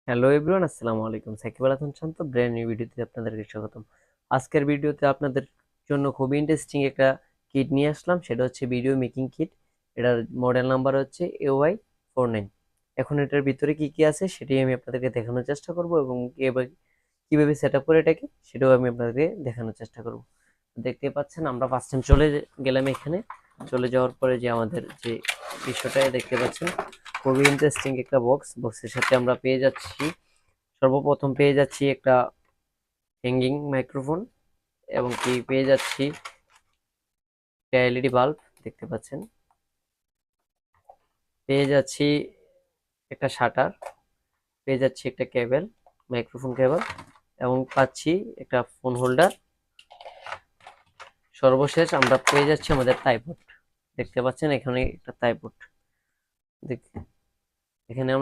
Hello everyone, আসসালামু আলাইকুম। সাকিব আল হাসান শান্ত brand new ভিডিওতে আপনাদেরকে স্বাগতম। আজকের ভিডিওতে আপনাদের জন্য খুবই ইন্টারেস্টিং একটা কিট নিয়ে আসলাম, সেটা হচ্ছে ভিডিও মেকিং কিট। এটার মডেল নাম্বার হচ্ছে AY49। এখন এটার ভিতরে কি কি আছে সেটাই আমি আপনাদেরকে দেখানোর চেষ্টা করব, এবং কিভাবে সেট আপ করে এটাকে সেটাও আমি আপনাদেরকে দেখানোর চেষ্টা করব। দেখতে পাচ্ছেন আমরা ফার্স্ট টাইম চলে গেলাম এখানে। চলে যাওয়ার পরে যে আমাদের যে বিষয়টা দেখতে পাচ্ছেন, খুবই ইন্টারেস্টিং একটা বক্সের সাথে আমরা পেয়ে যাচ্ছি, সর্বপ্রথম পেয়ে যাচ্ছি একটা হ্যাঙ্গিং মাইক্রোফোন, এবং কি পেয়ে যাচ্ছি একটা এলইডি বাল্ব দেখতে পাচ্ছেন, পেয়ে যাচ্ছি একটা শাটার, পেয়ে যাচ্ছি একটা কেবল, মাইক্রোফোন কেবল, এবং পাচ্ছি একটা ফোন হোল্ডার। সর্বশেষ আমরা পেয়ে যাচ্ছি আমাদের ট্রাইপড। দেখতে পাচ্ছেন এখানে একটা ট্রাইপড, এখানে আমরা